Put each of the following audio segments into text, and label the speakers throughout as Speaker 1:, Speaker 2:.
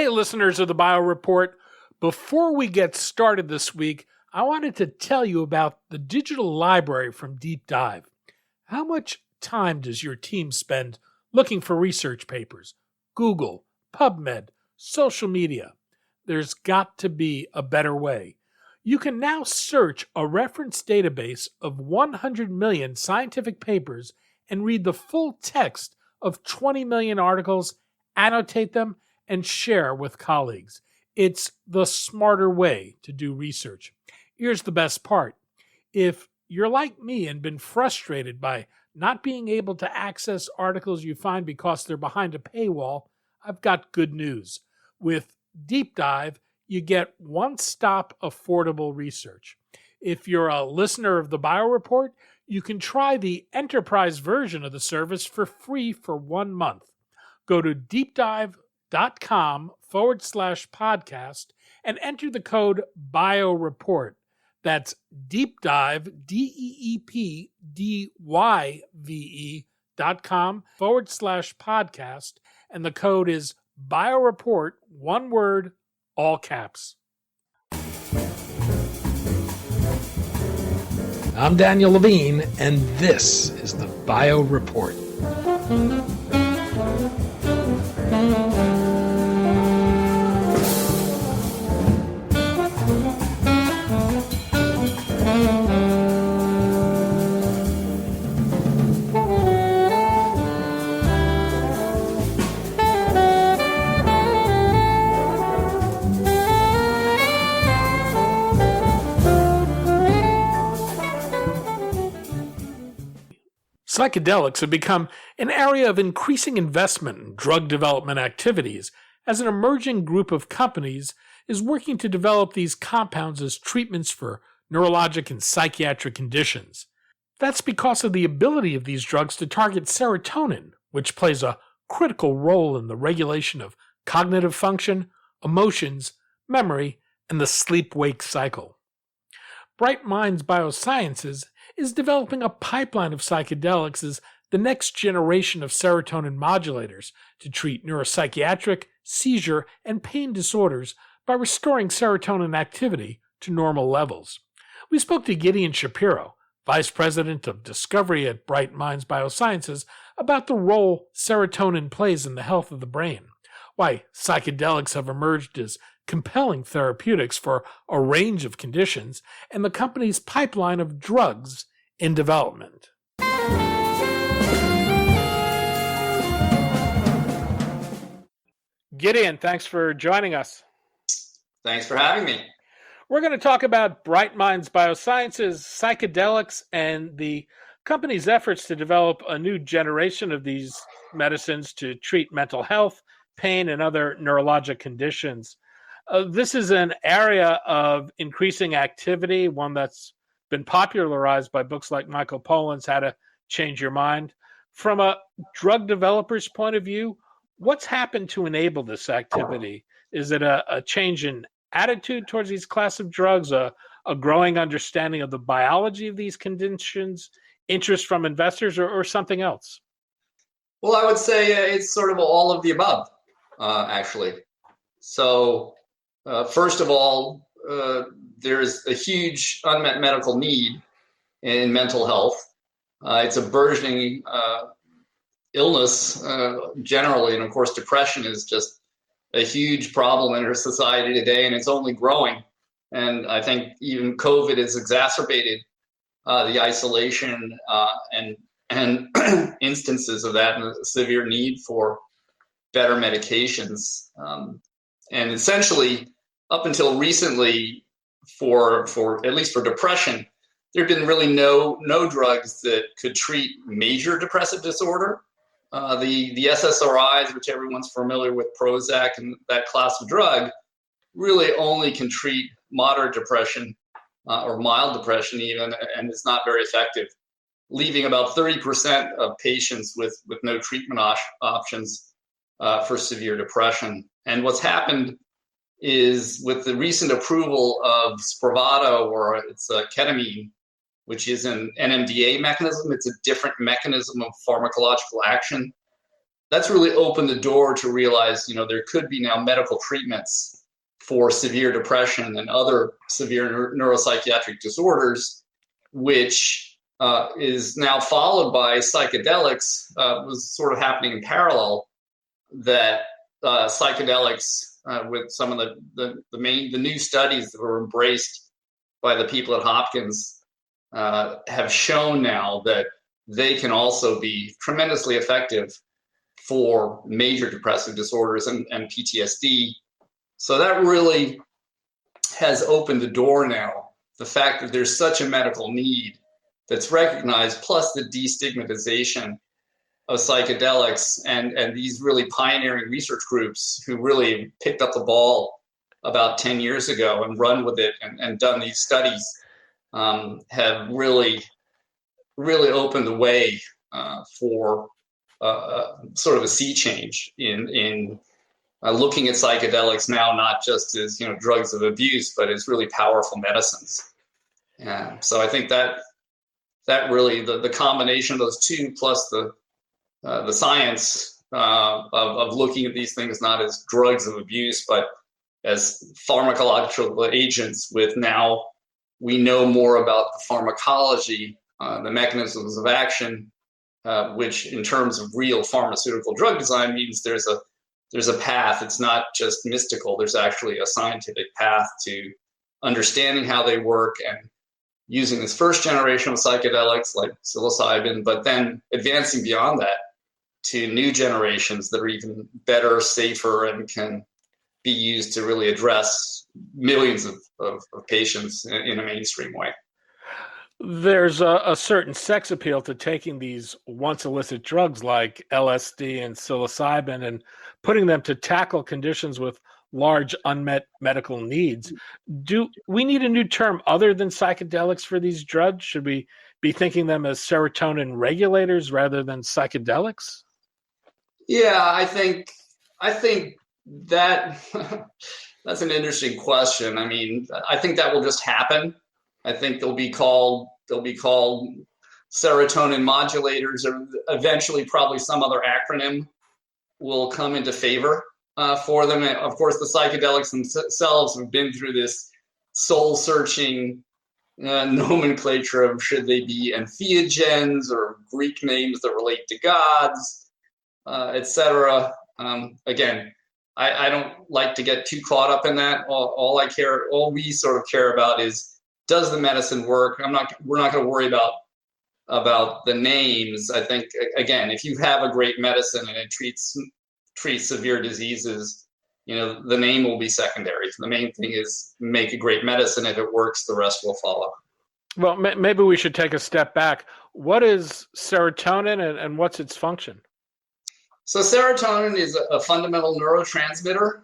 Speaker 1: Hey, listeners of the Bio Report. Before we get started this week, I wanted to tell you about the digital library from Deep Dive. How much time does your team spend looking for research papers? Google, PubMed, social media. There's got to be a better way. You can now search a reference database of 100 million scientific papers and read the full text of 20 million articles, annotate them, and share with colleagues. It's the smarter way to do research. Here's the best part. If you're like me and been frustrated by not being able to access articles you find because they're behind a paywall, I've got good news. With Deep Dive, you get one-stop affordable research. If you're a listener of the Bio Report, you can try the enterprise version of the service for free for 1 month. Go to deepdive.com/podcast and enter the code BioReport. That's Deep Dive, DeepDive.com/podcast, and the code is BioReport, one word, all caps. I'm Daniel Levine, and this is the Bio Report. Psychedelics have become an area of increasing investment in drug development activities as an emerging group of companies is working to develop these compounds as treatments for neurologic and psychiatric conditions. That's because of the ability of these drugs to target serotonin, which plays a critical role in the regulation of cognitive function, emotions, memory, and the sleep-wake cycle. Bright Minds Biosciences is developing a pipeline of psychedelics as the next generation of serotonin modulators to treat neuropsychiatric, seizure, and pain disorders by restoring serotonin activity to normal levels. We spoke to Gideon Shapiro, Vice President of Discovery at Bright Minds Biosciences, about the role serotonin plays in the health of the brain, why psychedelics have emerged as compelling therapeutics for a range of conditions, and the company's pipeline of drugs in development. Gideon, thanks for joining us.
Speaker 2: Thanks for having me.
Speaker 1: We're going to talk about Bright Minds Biosciences, psychedelics, and the company's efforts to develop a new generation of these medicines to treat mental health, pain, and other neurologic conditions. This is an area of increasing activity, one that's been popularized by books like Michael Pollan's How to Change Your Mind. From a drug developer's point of view, what's happened to enable this activity? Is it a change in attitude towards these class of drugs, a growing understanding of the biology of these conditions, interest from investors, or something else?
Speaker 2: Well, I would say it's sort of all of the above, actually. So, first of all, there's a huge unmet medical need in mental health. It's a burgeoning illness generally, and of course, depression is just a huge problem in our society today, and it's only growing. And I think even COVID has exacerbated the isolation and instances of that, and the severe need for better medications. And essentially, up until recently, for at least for depression, there have been really no drugs that could treat major depressive disorder. The SSRIs, which everyone's familiar with, Prozac and that class of drug, really only can treat moderate depression or mild depression even, and it's not very effective, leaving about 30% of patients with no treatment options for severe depression. And what's happened is with the recent approval of Spravato, or it's ketamine, which is an NMDA mechanism. It's a different mechanism of pharmacological action that's really opened the door to realize, there could be now medical treatments for severe depression and other severe neuropsychiatric disorders, which is now followed by psychedelics, was sort of happening in parallel, that psychedelics, with some of the new studies that were embraced by the people at Hopkins, have shown now that they can also be tremendously effective for major depressive disorders and PTSD. So that really has opened the door now. The fact that there's such a medical need that's recognized, plus the destigmatization of psychedelics and these really pioneering research groups who really picked up the ball about 10 years ago and run with it and done these studies, have really opened the way for sort of a sea change in looking at psychedelics now, not just as drugs of abuse, but as really powerful medicines. So I think that really the combination of those two, plus the science of looking at these things not as drugs of abuse, but as pharmacological agents. With now we know more about the pharmacology, the mechanisms of action, which in terms of real pharmaceutical drug design means there's a path. It's not just mystical. There's actually a scientific path to understanding how they work and using this first generation of psychedelics like psilocybin, but then advancing beyond that to new generations that are even better, safer, and can be used to really address millions of patients in a mainstream way.
Speaker 1: There's a certain sex appeal to taking these once illicit drugs like LSD and psilocybin and putting them to tackle conditions with large unmet medical needs. Do we need a new term other than psychedelics for these drugs? Should we be thinking them as serotonin regulators rather than psychedelics?
Speaker 2: Yeah, I think that that's an interesting question. I mean, I think that will just happen. I think they'll be called serotonin modulators, or eventually probably some other acronym will come into favor for them. And of course, the psychedelics themselves have been through this soul-searching nomenclature of should they be entheogens or Greek names that relate to gods, etc. Again, I don't like to get too caught up in that. All we sort of care about is, does the medicine work? We're not going to worry about the names. I think, again, if you have a great medicine and it treats severe diseases, the name will be secondary. The main thing is make a great medicine. If it works, the rest will follow.
Speaker 1: Well, maybe we should take a step back. What is serotonin and what's its function?
Speaker 2: So serotonin is a fundamental neurotransmitter.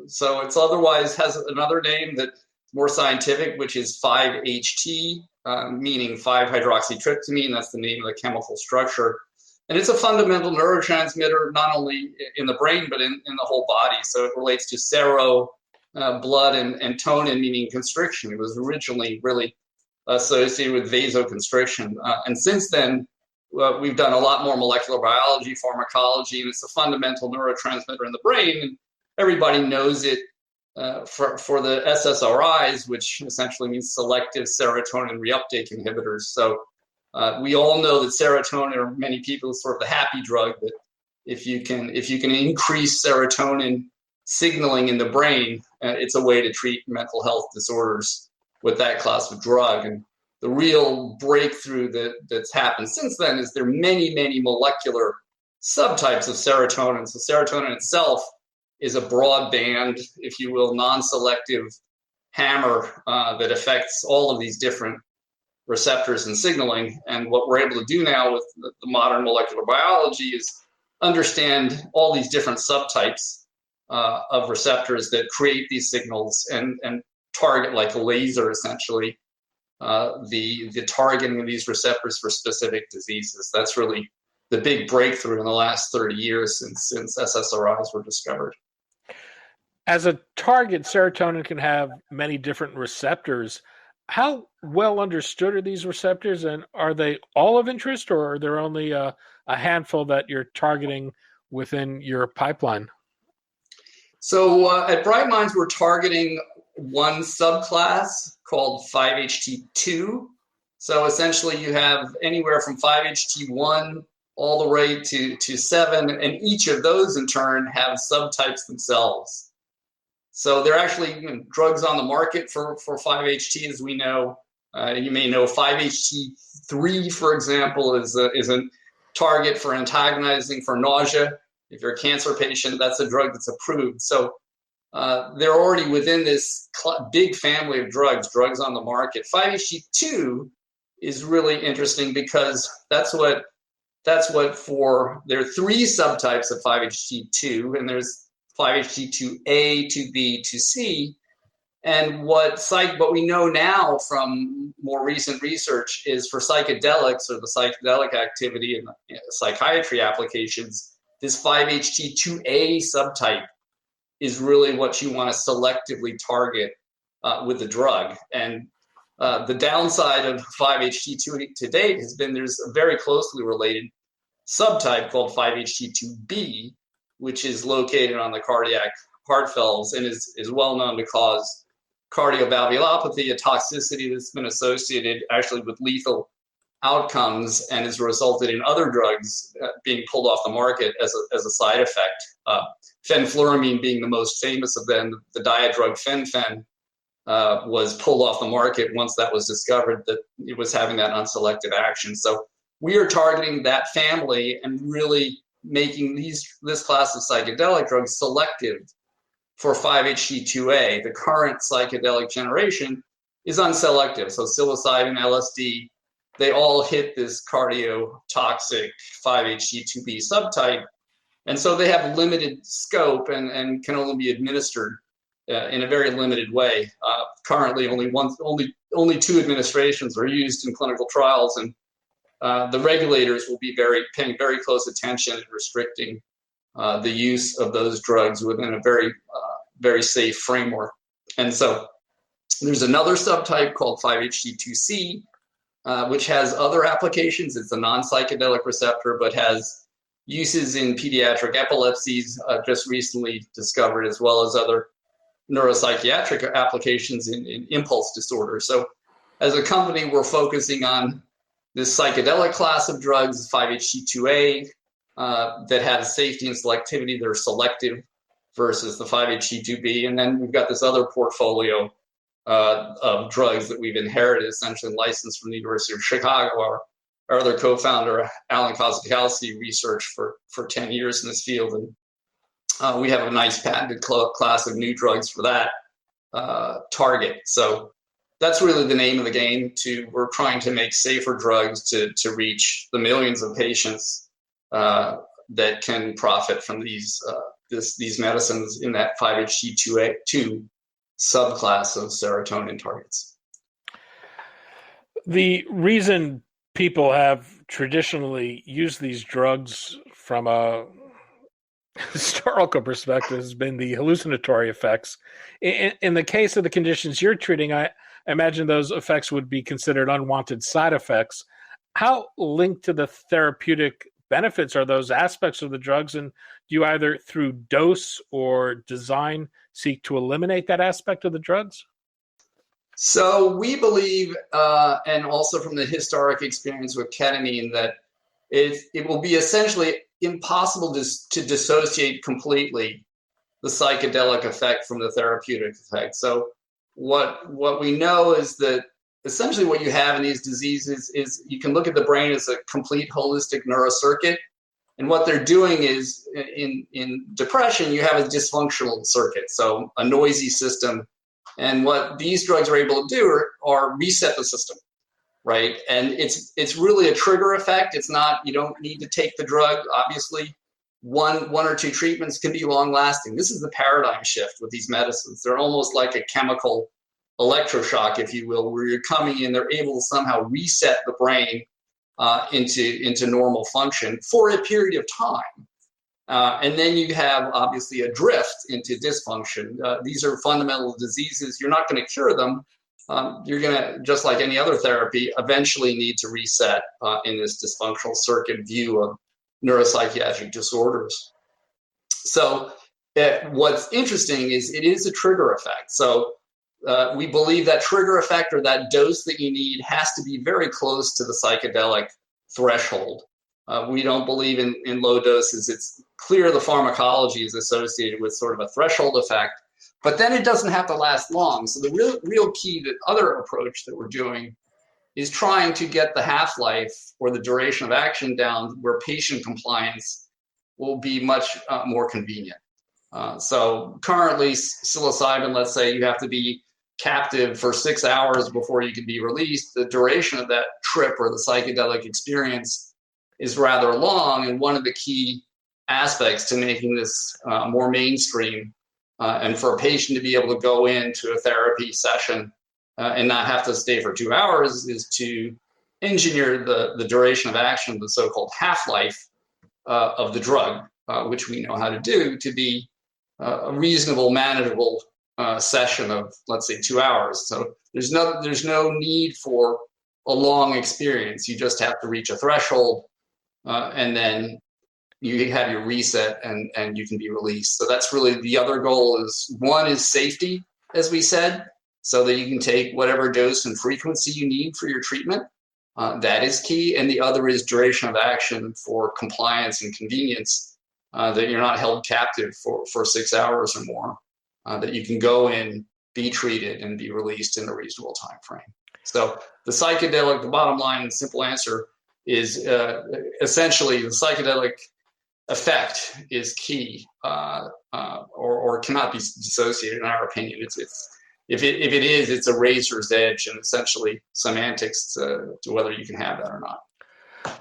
Speaker 2: So it's otherwise has another name that's more scientific, which is 5-HT, meaning 5-hydroxytryptamine. That's the name of the chemical structure. And it's a fundamental neurotransmitter, not only in the brain, but in the whole body. So it relates to sero, blood, and tonin, meaning constriction. It was originally really associated with vasoconstriction. And since then, we've done a lot more molecular biology, pharmacology, and it's a fundamental neurotransmitter in the brain. And everybody knows it for the SSRIs, which essentially means selective serotonin reuptake inhibitors. So we all know that serotonin, or many people, is sort of the happy drug, that if you can increase serotonin signaling in the brain, it's a way to treat mental health disorders with that class of drug. And the real breakthrough that's happened since then is there are many, many molecular subtypes of serotonin. So serotonin itself is a broad band, if you will, non-selective hammer that affects all of these different receptors and signaling. And what we're able to do now with the modern molecular biology is understand all these different subtypes of receptors that create these signals and target, like a laser, essentially, the targeting of these receptors for specific diseases. That's really the big breakthrough in the last 30 years since SSRIs were discovered.
Speaker 1: As a target, serotonin can have many different receptors. How well understood are these receptors, and are they all of interest, or are there only a handful that you're targeting within your pipeline?
Speaker 2: So at Bright Minds, we're targeting one subclass called 5-HT2. So essentially you have anywhere from 5-HT1 all the way to 7, and each of those in turn have subtypes themselves. So there are actually drugs on the market for 5-HT, as we know. You may know 5-HT3, for example, is a target for antagonizing for nausea. If you're a cancer patient, that's a drug that's approved. So they're already within this big family of drugs on the market. 5-HT2 is really interesting because that's what there are 3 subtypes of 5-HT2, and there's 5-HT2A, 2B, 2C. And what we know now from more recent research is for psychedelics, or the psychedelic activity in psychiatry applications, this 5-HT2A subtype is really what you want to selectively target with the drug. And the downside of 5-HT2 to date has been there's a very closely related subtype called 5-HT2B, which is located on the cardiac heart valves and is well known to cause cardiovalvulopathy, a toxicity that's been associated actually with lethal outcomes and has resulted in other drugs being pulled off the market as a side effect. Fenfluramine being the most famous of them, the diet drug fen-phen was pulled off the market once that was discovered that it was having that unselective action. So we are targeting that family and really making this class of psychedelic drugs selective for 5-HT2A. The current psychedelic generation is unselective. So psilocybin, LSD, they all hit this cardiotoxic 5-HT2B subtype. And so they have limited scope and can only be administered in a very limited way. Currently, only 2 administrations are used in clinical trials, and the regulators will be paying very close attention and restricting the use of those drugs within a very safe framework. And so there's another subtype called 5-HT2C, which has other applications. It's a non-psychedelic receptor, but has uses in pediatric epilepsies just recently discovered, as well as other neuropsychiatric applications in impulse disorders. So as a company, we're focusing on this psychedelic class of drugs, 5-HT2A, that has safety and selectivity that are selective versus the 5-HT2B. And then we've got this other portfolio of drugs that we've inherited, essentially licensed from the University of Chicago. Our other co-founder, Alan Kozakowski, researched for 10 years in this field. And we have a nice patented class of new drugs for that target. So that's really the name of the game. We're trying to make safer drugs to reach the millions of patients that can profit from these medicines in that 5-HT2 subclass of serotonin targets.
Speaker 1: The reason people have traditionally used these drugs from a historical perspective has been the hallucinatory effects. In the case of the conditions you're treating, I imagine those effects would be considered unwanted side effects. How linked to the therapeutic benefits are those aspects of the drugs, and do you either through dose or design seek to eliminate that aspect of the drugs?
Speaker 2: So we believe, and also from the historic experience with ketamine, that it will be essentially impossible to dissociate completely the psychedelic effect from the therapeutic effect. So what we know is that essentially what you have in these diseases is you can look at the brain as a complete holistic neurocircuit. And what they're doing is in depression, you have a dysfunctional circuit, so a noisy system. And what these drugs are able to do are reset the system, right? And it's really a trigger effect. It's not, you don't need to take the drug. Obviously, one or two treatments can be long lasting. This is the paradigm shift with these medicines. They're almost like a chemical electroshock, if you will, where you're coming in, they're able to somehow reset the brain into normal function for a period of time. And then you have obviously a drift into dysfunction. These are fundamental diseases. You're not going to cure them. You're going to, just like any other therapy, eventually need to reset in this dysfunctional circuit view of neuropsychiatric disorders. So what's interesting is it is a trigger effect. So we believe that trigger effect, or that dose that you need, has to be very close to the psychedelic threshold. We don't believe in low doses. It's clear the pharmacology is associated with sort of a threshold effect, but then it doesn't have to last long. So the real key, the other approach that we're doing, is trying to get the half-life or the duration of action down where patient compliance will be much more convenient. So currently, psilocybin, let's say you have to be captive for 6 hours before you can be released. The duration of that trip or the psychedelic experience is rather long, and one of the key aspects to making this more mainstream and for a patient to be able to go into a therapy session and not have to stay for 2 hours is to engineer the duration of action, the so-called half-life of the drug, which we know how to do, to be a reasonable, manageable session of, let's say, 2 hours. So there's no need for a long experience. You just have to reach a threshold, and then you have your reset, and you can be released. So that's really the other goal. Is one is safety, as we said, so that you can take whatever dose and frequency you need for your treatment. That is key. And the other is duration of action for compliance and convenience, that you're not held captive for 6 hours or more, that you can go in, be treated, and be released in a reasonable time frame. So the psychedelic, the bottom line and simple answer is essentially the psychedelic effect is key, or cannot be dissociated, in our opinion. If it is, it's a razor's edge and essentially semantics to whether you can have that or not.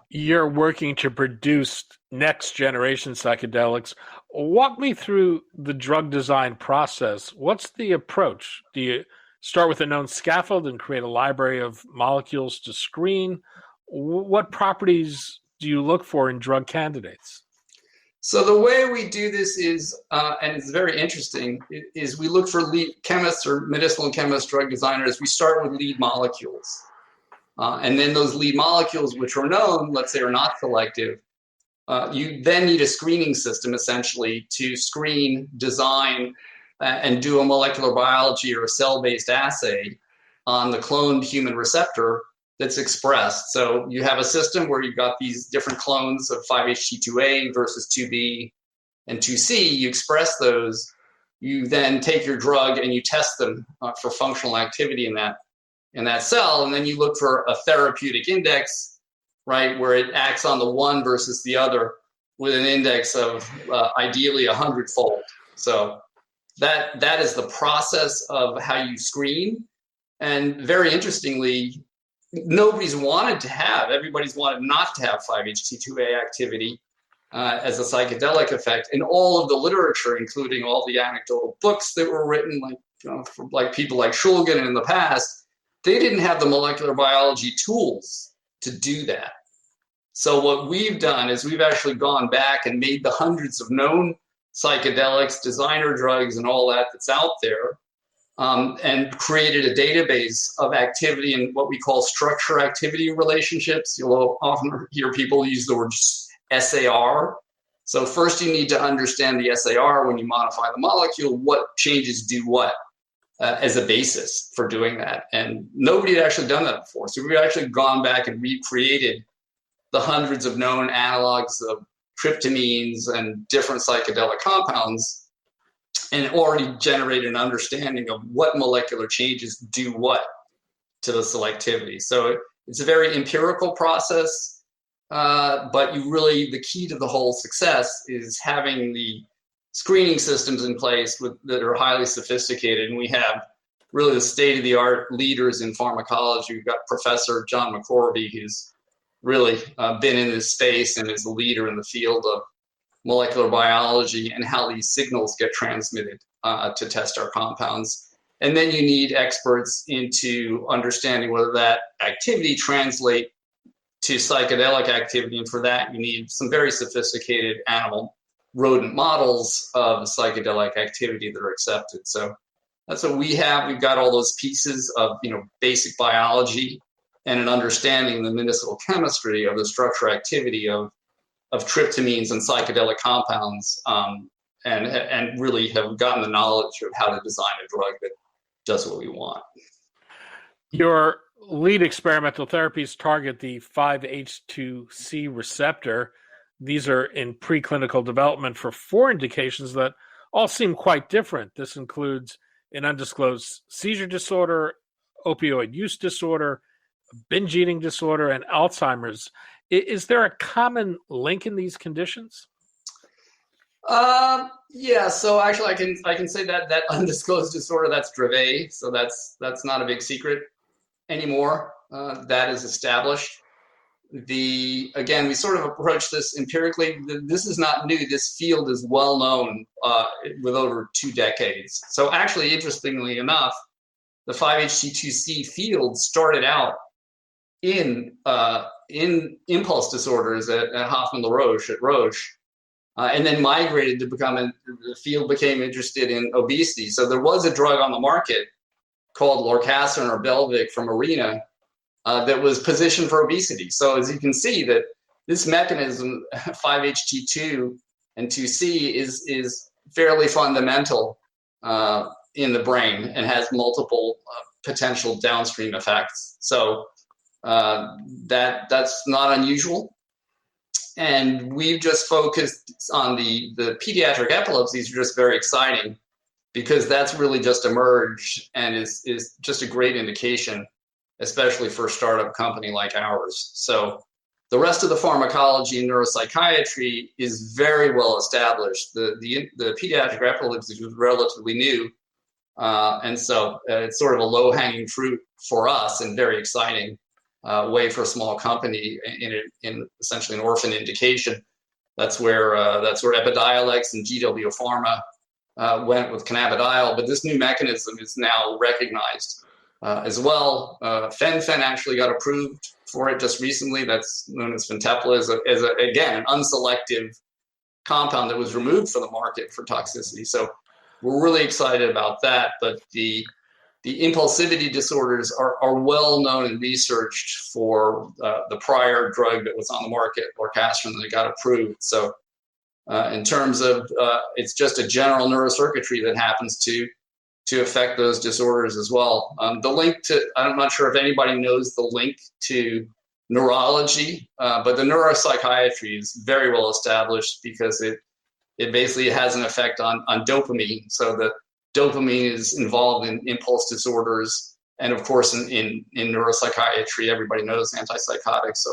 Speaker 1: You're working to produce next generation psychedelics. Walk me through the drug design process. What's the approach? Do you start with a known scaffold and create a library of molecules to screen? What properties do you look for in drug candidates?
Speaker 2: So the way we do this is, and it's very interesting, is we look for lead chemists or medicinal chemists, drug designers. We start with lead molecules. And then those lead molecules, which are known, let's say, are not selective, you then need a screening system, essentially, to screen, design, and do a molecular biology or a cell-based assay on the cloned human receptor that's expressed. So you have a system where you've got these different clones of 5-HT2A versus 2B and 2C. You express those. You then take your drug and you test them for functional activity in that cell, and then you look for a therapeutic index, right, where it acts on the one versus the other with an index of ideally 100-fold. So that is the process of how you screen. And very interestingly, everybody's wanted not to have 5-HT2A activity as a psychedelic effect. And all of the literature, including all the anecdotal books that were written, like people like Shulgin in the past, they didn't have the molecular biology tools to do that. So what we've done is we've actually gone back and made the hundreds of known psychedelics, designer drugs, and all that's out there, and created a database of activity and what we call structure-activity relationships. You'll often hear people use the word SAR. So first you need to understand the SAR when you modify the molecule, what changes do what as a basis for doing that. And nobody had actually done that before. So we've actually gone back and recreated the hundreds of known analogs of tryptamines and different psychedelic compounds, and already generated an understanding of what molecular changes do what to the selectivity. So it's a very empirical process, but the key to the whole success is having the screening systems in place that are highly sophisticated. And we have really the state-of-the-art leaders in pharmacology. We've got Professor John McCorvey, who's really been in this space and is a leader in the field of molecular biology and how these signals get transmitted to test our compounds. And then you need experts into understanding whether that activity translates to psychedelic activity. And for that, you need some very sophisticated animal rodent models of psychedelic activity that are accepted. So that's what we have. We've got all those pieces of basic biology and an understanding of the medicinal chemistry of the structure activity of tryptamines and psychedelic compounds and really have gotten the knowledge of how to design a drug that does what we want.
Speaker 1: Your lead experimental therapies target the 5-HT2C receptor. These are in preclinical development for 4 indications that all seem quite different. This includes an undisclosed seizure disorder, opioid use disorder, binge eating disorder, and Alzheimer's. Is there a common link in these conditions?
Speaker 2: Yeah. So actually, I can say that undisclosed disorder, that's Dravet. So that's not a big secret anymore. That is established. Again, we sort of approach this empirically. This is not new. This field is well known with over 2 decades. So actually, interestingly enough, the 5-HT2C field started out in impulse disorders at Hoffmann La Roche at Roche, and then migrated to the field became interested in obesity. So there was a drug on the market called lorcaserin or Belvic from Arena that was positioned for obesity. So as you can see, that this mechanism 5-HT2 and 2C is fairly fundamental in the brain and has multiple potential downstream effects. So that's not unusual. And we've just focused on the pediatric epilepsies, are just very exciting because that's really just emerged and is just a great indication, especially for a startup company like ours. So the rest of the pharmacology and neuropsychiatry is very well established. The pediatric epilepsy was relatively new. And so it's sort of a low-hanging fruit for us and very exciting way for a small company in essentially an orphan indication. That's where Epidiolex and GW Pharma went with cannabidiol, but this new mechanism is now recognized as well. Fen-Phen actually got approved for it just recently. That's known as Fintepla, as again, an unselective compound that was removed from the market for toxicity. So we're really excited about that. But the impulsivity disorders are well known and researched for the prior drug that was on the market, lorcaserin, that got approved. So in terms of it's just a general neurocircuitry that happens to affect those disorders as well. The link to, I'm not sure if anybody knows the link to neurology, but the neuropsychiatry is very well established because it basically has an effect on dopamine. So the dopamine is involved in impulse disorders. And of course, in neuropsychiatry, everybody knows antipsychotics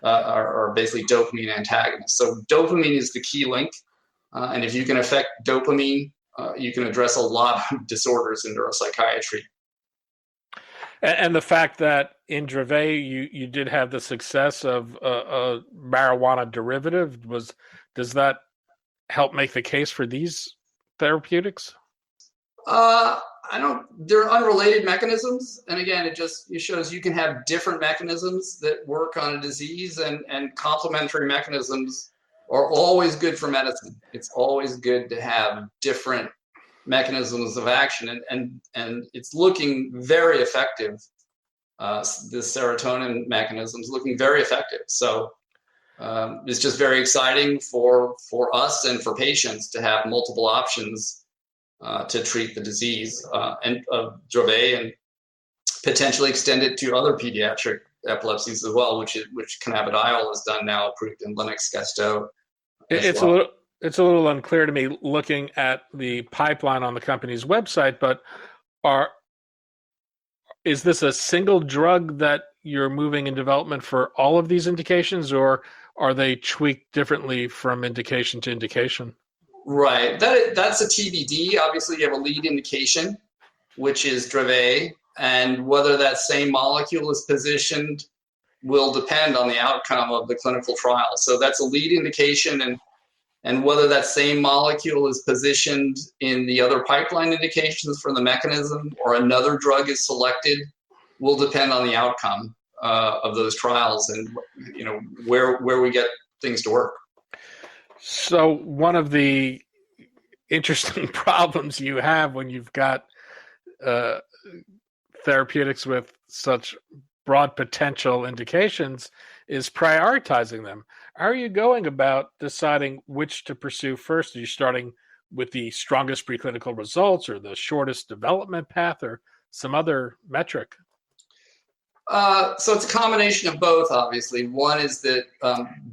Speaker 2: are basically dopamine antagonists. So dopamine is the key link. And if you can affect dopamine, you can address a lot of disorders in neuropsychiatry.
Speaker 1: And the fact that in Dravet, you did have the success of a marijuana derivative, does that help make the case for these therapeutics?
Speaker 2: They're unrelated mechanisms. And again, it shows you can have different mechanisms that work on a disease, and complementary mechanisms are always good for medicine. It's always good to have different mechanisms of action, and it's looking very effective. This serotonin mechanism is looking very effective. So it's just very exciting for us and for patients to have multiple options to treat the disease and of Dravet, and potentially extend it to other pediatric epilepsies as well, which cannabidiol is done now, approved in Lennox-Gastaut.
Speaker 1: It's a little unclear to me looking at the pipeline on the company's website, but is this a single drug that you're moving in development for all of these indications, or are they tweaked differently from indication to indication?
Speaker 2: Right. That's a TBD. Obviously, you have a lead indication, which is Dravet, and whether that same molecule is positioned will depend on the outcome of the clinical trial. So that's a lead indication, and whether that same molecule is positioned in the other pipeline indications for the mechanism or another drug is selected will depend on the outcome of those trials and where we get things to work.
Speaker 1: So one of the interesting problems you have when you've got therapeutics with such broad potential indications is prioritizing them. How are you going about deciding which to pursue first? Are you starting with the strongest preclinical results or the shortest development path or some other metric?
Speaker 2: So it's a combination of both, obviously. One is that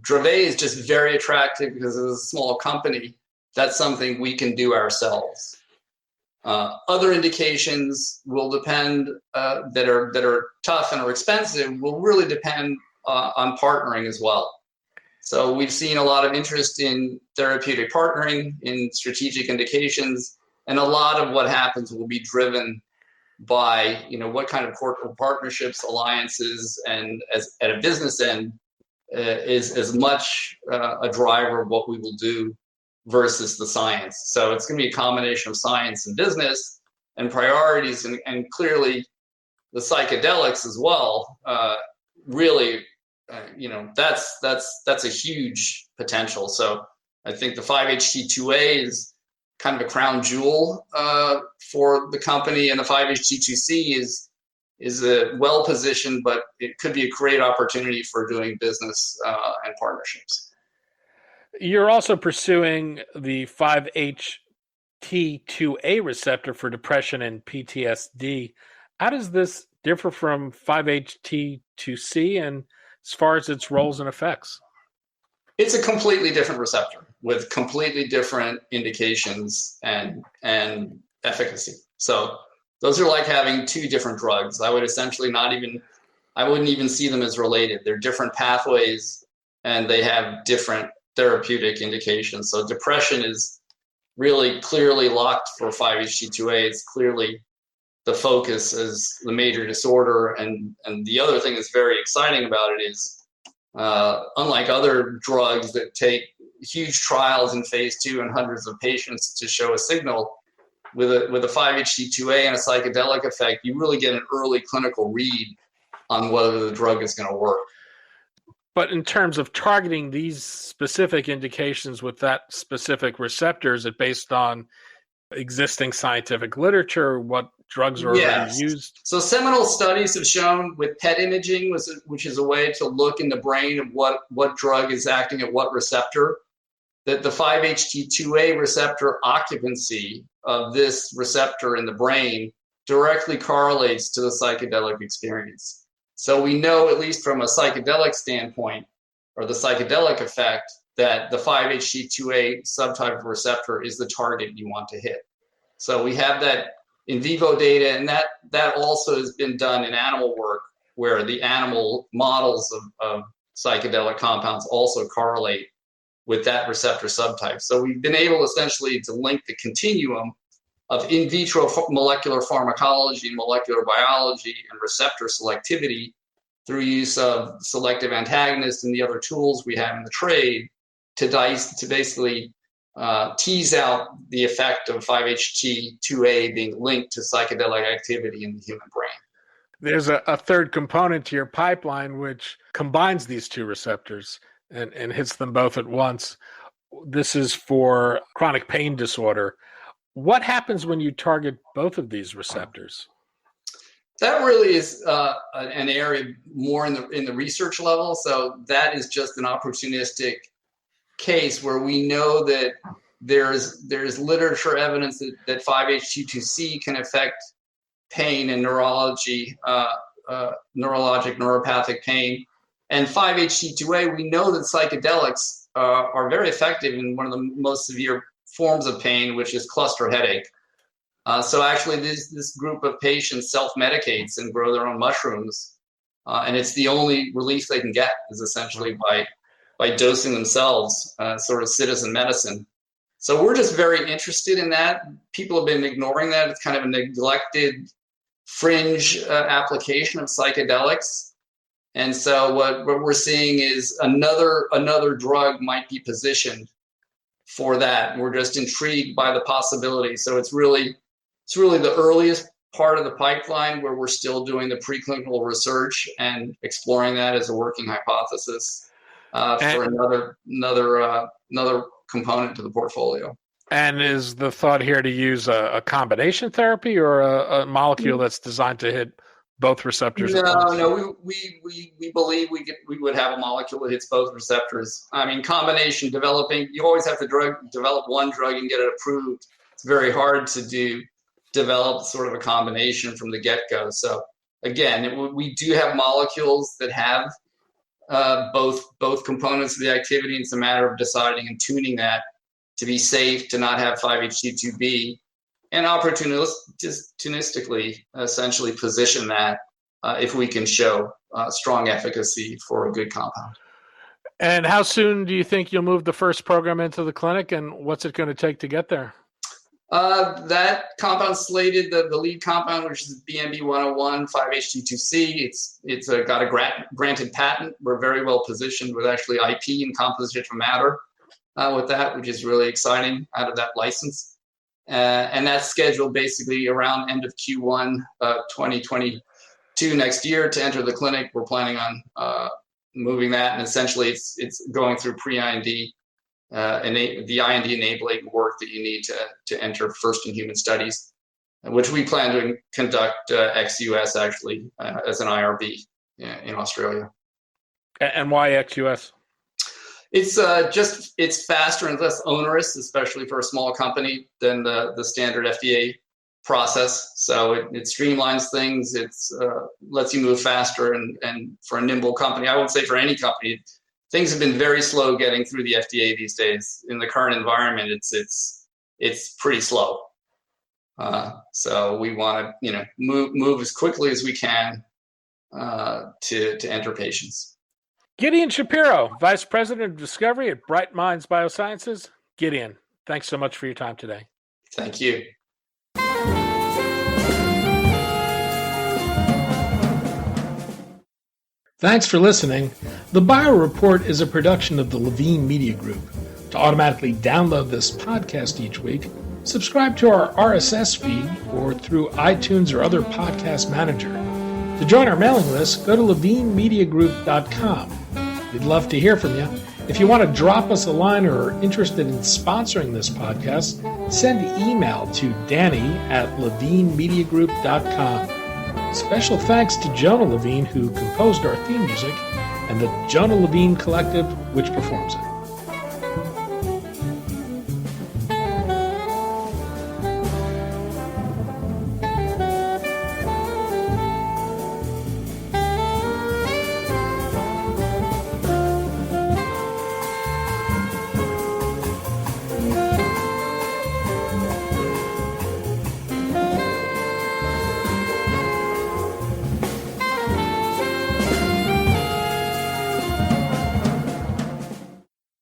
Speaker 2: Dravet is just very attractive because it's a small company. That's something we can do ourselves. Other indications will depend that are tough and are expensive will really depend on partnering as well. So we've seen a lot of interest in therapeutic partnering, in strategic indications, and a lot of what happens will be driven by what kind of corporate partnerships, alliances, and at a business end is as much a driver of what we will do versus the science. So it's going to be a combination of science and business and priorities, and clearly the psychedelics as well. Really, that's a huge potential. So I think the 5-HT2A is kind of a crown jewel for the company, and the 5-HT2C is well positioned, but it could be a great opportunity for doing business and partnerships.
Speaker 1: You're also pursuing the 5-HT2A receptor for depression and PTSD. How does this differ from 5-HT2C and as far as its roles and effects?
Speaker 2: It's a completely different receptor with completely different indications and efficacy. So those are like having two different drugs. I would essentially I wouldn't even see them as related. They're different pathways and they have different therapeutic indications. So depression is really clearly locked for 5-HT2A. It's clearly the focus as the major disorder. And the other thing that's very exciting about it is unlike other drugs that take huge trials in phase 2 and hundreds of patients to show a signal, with a 5-HT2A and a psychedelic effect, you really get an early clinical read on whether the drug is going to work.
Speaker 1: But in terms of targeting these specific indications with that specific receptor, is it based on existing scientific literature, what drugs are already used?
Speaker 2: So seminal studies have shown with PET imaging, which is a way to look in the brain of what drug is acting at what receptor, that the 5-HT2A receptor occupancy of this receptor in the brain directly correlates to the psychedelic experience. So we know, at least from a psychedelic standpoint, or the psychedelic effect, that the 5-HT2A subtype of receptor is the target you want to hit. So we have that in vivo data, and that also has been done in animal work, where the animal models of psychedelic compounds also correlate with that receptor subtype. So we've been able essentially to link the continuum of in vitro molecular pharmacology, molecular biology, and receptor selectivity through use of selective antagonists and the other tools we have in the trade to basically tease out the effect of 5-HT2A being linked to psychedelic activity in the human brain.
Speaker 1: There's a third component to your pipeline which combines these two receptors and hits them both at once. This is for chronic pain disorder. What happens when you target both of these receptors?
Speaker 2: That really is an area more in the research level. So that is just an opportunistic case where we know that there's literature evidence that 5-HT2C can affect pain and neurologic neuropathic pain. And 5-HT2A, we know that psychedelics are very effective in one of the most severe forms of pain, which is cluster headache. So actually this group of patients self-medicates and grow their own mushrooms. And it's the only relief they can get is essentially by dosing themselves, sort of citizen medicine. So we're just very interested in that. People have been ignoring that. It's kind of a neglected fringe application of psychedelics. And so what we're seeing is another drug might be positioned for that. We're just intrigued by the possibility. So it's really the earliest part of the pipeline where we're still doing the preclinical research and exploring that as a working hypothesis for another component to the portfolio.
Speaker 1: And is the thought here to use a combination therapy or a molecule that's designed to hit both receptors?
Speaker 2: No. We believe we would have a molecule that hits both receptors. I mean, combination developing. You always have to develop one drug and get it approved. It's very hard to develop sort of a combination from the get-go. So again, we do have molecules that have both components of the activity. It's a matter of deciding and tuning that to be safe, to not have 5-HT2B, and opportunistically, essentially position that if we can show strong efficacy for a good compound.
Speaker 1: And how soon do you think you'll move the first program into the clinic, and what's it going to take to get there?
Speaker 2: That compound slated, the lead compound, which is BMB-101, 5-HT2C, it's got a granted patent. We're very well positioned with actually IP and composition of matter with that, which is really exciting out of that license. And that's scheduled basically around end of Q1 2022 next year to enter the clinic. We're planning on moving that, and essentially it's going through pre-IND, the IND enabling work that you need to enter first in human studies, which we plan to conduct ex-US actually as an IRB in Australia.
Speaker 1: And why ex-US?
Speaker 2: It's faster and less onerous, especially for a small company, than the standard FDA process. So it streamlines things. It's lets you move faster, and for a nimble company, I would say for any company, things have been very slow getting through the FDA these days. In the current environment, it's pretty slow. So we want to move as quickly as we can to enter patients.
Speaker 1: Gideon Shapiro, Vice President of Discovery at Bright Minds Biosciences. Gideon, thanks so much for your time today.
Speaker 2: Thank you.
Speaker 1: Thanks for listening. The Bio Report is a production of the Levine Media Group. To automatically download this podcast each week, subscribe to our RSS feed or through iTunes or other podcast manager. To join our mailing list, go to levinemediagroup.com. We'd love to hear from you. If you want to drop us a line or are interested in sponsoring this podcast, send email to danny@levinemediagroup.com. Special thanks to Jonah Levine, who composed our theme music, and the Jonah Levine Collective, which performs it.